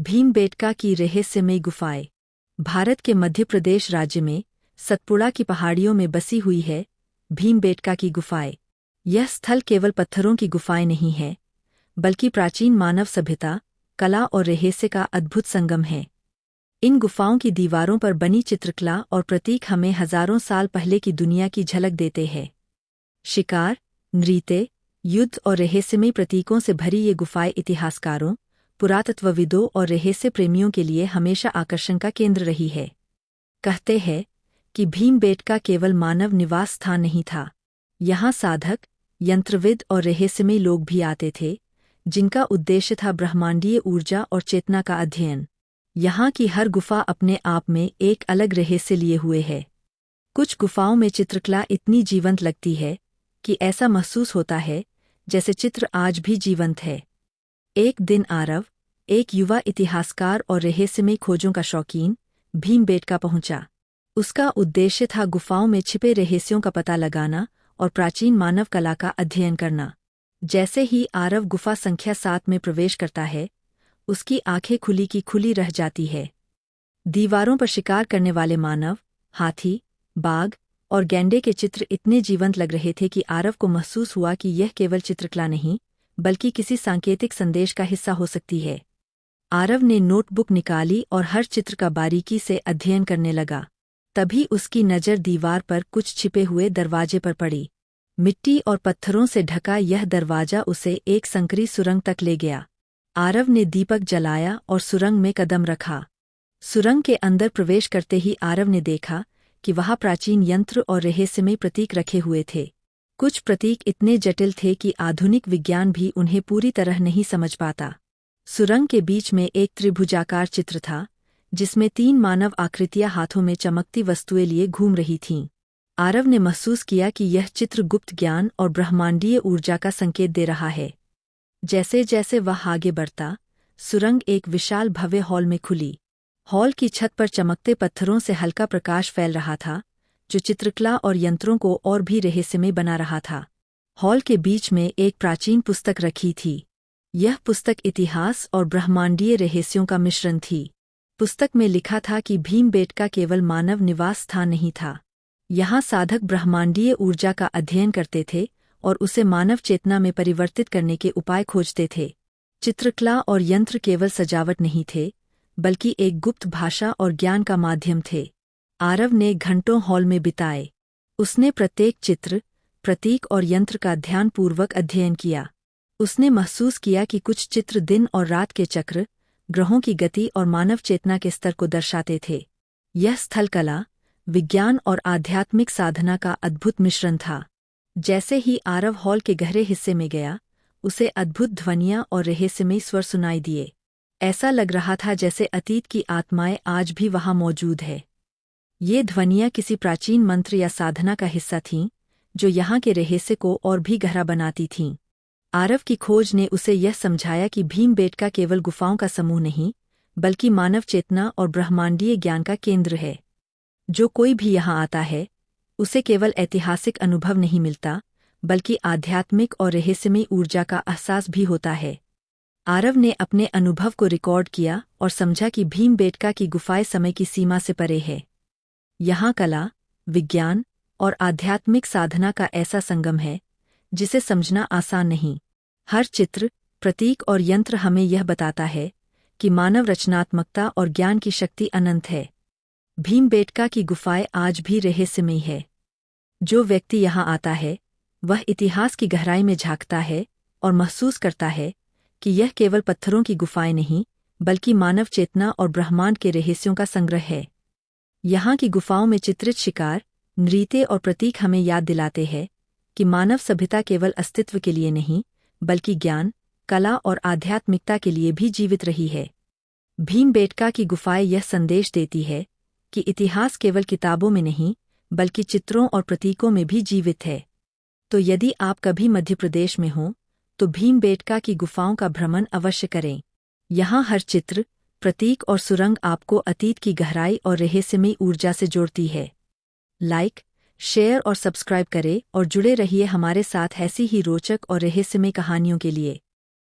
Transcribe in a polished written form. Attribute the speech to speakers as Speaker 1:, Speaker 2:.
Speaker 1: भीमबेटका की रहस्यमयी गुफाएं। भारत के मध्य प्रदेश राज्य में सतपुड़ा की पहाड़ियों में बसी हुई है भीमबेटका की गुफाएं। यह स्थल केवल पत्थरों की गुफाएं नहीं है, बल्कि प्राचीन मानव सभ्यता, कला और रहस्य का अद्भुत संगम है। इन गुफाओं की दीवारों पर बनी चित्रकला और प्रतीक हमें हजारों साल पहले की दुनिया की झलक देते हैं। शिकार, नृत्य, युद्ध और रहस्यमयी प्रतीकों से भरी ये गुफाएं इतिहासकारों, पुरातत्वविदों और रहस्य प्रेमियों के लिए हमेशा आकर्षण का केंद्र रही है। कहते हैं कि भीमबेटका केवल मानव निवास स्थान नहीं था। यहाँ साधक, यंत्रविद और रहस्यमयी लोग भी आते थे, जिनका उद्देश्य था ब्रह्मांडीय ऊर्जा और चेतना का अध्ययन। यहाँ की हर गुफा अपने आप में एक अलग रहस्य लिए हुए है। कुछ गुफाओं में चित्रकला इतनी जीवंत लगती है कि ऐसा महसूस होता है जैसे चित्र आज भी जीवंत है। एक दिन आरव, एक युवा इतिहासकार और रहस्यमयी खोजों का शौकीन, भीमबेटका पहुंचा। उसका उद्देश्य था गुफाओं में छिपे रहस्यों का पता लगाना और प्राचीन मानव कला का अध्ययन करना। जैसे ही आरव गुफा संख्या 7 में प्रवेश करता है, उसकी आंखें खुली की खुली रह जाती है। दीवारों पर शिकार करने वाले मानव, हाथी, बाघ और गैंडे के चित्र इतने जीवंत लग रहे थे कि आरव को महसूस हुआ कि यह केवल चित्रकला नहीं, बल्कि किसी सांकेतिक संदेश का हिस्सा हो सकती है। आरव ने नोटबुक निकाली और हर चित्र का बारीकी से अध्ययन करने लगा। तभी उसकी नज़र दीवार पर कुछ छिपे हुए दरवाजे पर पड़ी। मिट्टी और पत्थरों से ढका यह दरवाजा उसे एक संकरी सुरंग तक ले गया। आरव ने दीपक जलाया और सुरंग में कदम रखा। सुरंग के अंदर प्रवेश करते ही आरव ने देखा कि वहाँ प्राचीन यंत्र और रहस्यमय प्रतीक रखे हुए थे। कुछ प्रतीक इतने जटिल थे कि आधुनिक विज्ञान भी उन्हें पूरी तरह नहीं समझ पाता। सुरंग के बीच में एक त्रिभुजाकार चित्र था, जिसमें 3 मानव आकृतियां हाथों में चमकती वस्तुएं लिए घूम रही थीं। आरव ने महसूस किया कि यह चित्र गुप्त ज्ञान और ब्रह्मांडीय ऊर्जा का संकेत दे रहा है। जैसे जैसे वह आगे बढ़ता, सुरंग एक विशाल भव्य हॉल में खुली। हॉल की छत पर चमकते पत्थरों से हल्का प्रकाश फैल रहा था, जो चित्रकला और यंत्रों को और भी रहस्यमय बना रहा था। हॉल के बीच में एक प्राचीन पुस्तक रखी थी। यह पुस्तक इतिहास और ब्रह्मांडीय रहस्यों का मिश्रण थी। पुस्तक में लिखा था कि भीमबेटका केवल मानव निवास स्थान नहीं था। यहाँ साधक ब्रह्मांडीय ऊर्जा का अध्ययन करते थे और उसे मानव चेतना में परिवर्तित करने के उपाय खोजते थे। चित्रकला और यंत्र केवल सजावट नहीं थे, बल्कि एक गुप्त भाषा और ज्ञान का माध्यम थे। आरव ने घंटों हॉल में बिताए। उसने प्रत्येक चित्र, प्रतीक और यंत्र का ध्यानपूर्वक अध्ययन किया। उसने महसूस किया कि कुछ चित्र दिन और रात के चक्र, ग्रहों की गति और मानव चेतना के स्तर को दर्शाते थे। यह स्थल कला, विज्ञान और आध्यात्मिक साधना का अद्भुत मिश्रण था। जैसे ही आरव हॉल के गहरे हिस्से में गया, उसे अद्भुत ध्वनियाँ और रहस्यमय स्वर सुनाई दिए। ऐसा लग रहा था जैसे अतीत की आत्माएं आज भी वहाँ मौजूद है। ये ध्वनियाँ किसी प्राचीन मंत्र या साधना का हिस्सा थीं, जो यहाँ के रहस्य को और भी गहरा बनाती थीं। आरव की खोज ने उसे यह समझाया कि भीमबेटका केवल गुफाओं का समूह नहीं, बल्कि मानव चेतना और ब्रह्मांडीय ज्ञान का केंद्र है। जो कोई भी यहाँ आता है, उसे केवल ऐतिहासिक अनुभव नहीं मिलता, बल्कि आध्यात्मिक और रहस्यमय ऊर्जा का एहसास भी होता है। आरव ने अपने अनुभव को रिकॉर्ड किया और समझा कि भीमबेटका की गुफाएं समय की सीमा से परे है। यहाँ कला, विज्ञान और आध्यात्मिक साधना का ऐसा संगम है, जिसे समझना आसान नहीं। हर चित्र, प्रतीक और यंत्र हमें यह बताता है कि मानव रचनात्मकता और ज्ञान की शक्ति अनंत है। भीमबेटका की गुफाएं आज भी रहस्यमयी है। जो व्यक्ति यहाँ आता है, वह इतिहास की गहराई में झांकता है और महसूस करता है कि यह केवल पत्थरों की गुफाएं नहीं, बल्कि मानव चेतना और ब्रह्मांड के रहस्यों का संग्रह है। यहाँ की गुफाओं में चित्रित शिकार, नृत्य और प्रतीक हमें याद दिलाते हैं कि मानव सभ्यता केवल अस्तित्व के लिए नहीं, बल्कि ज्ञान, कला और आध्यात्मिकता के लिए भी जीवित रही है। भीमबेटका की गुफाएं यह संदेश देती है कि इतिहास केवल किताबों में नहीं, बल्कि चित्रों और प्रतीकों में भी जीवित है। तो यदि आप कभी मध्य प्रदेश में हों, तो भीमबेटका की गुफाओं का भ्रमण अवश्य करें। यहाँ हर चित्र, प्रतीक और सुरंग आपको अतीत की गहराई और रहस्यमयी ऊर्जा से जोड़ती है। लाइक, शेयर और सब्सक्राइब करें और जुड़े रहिए हमारे साथ ऐसी ही रोचक और रहस्यमय कहानियों के लिए।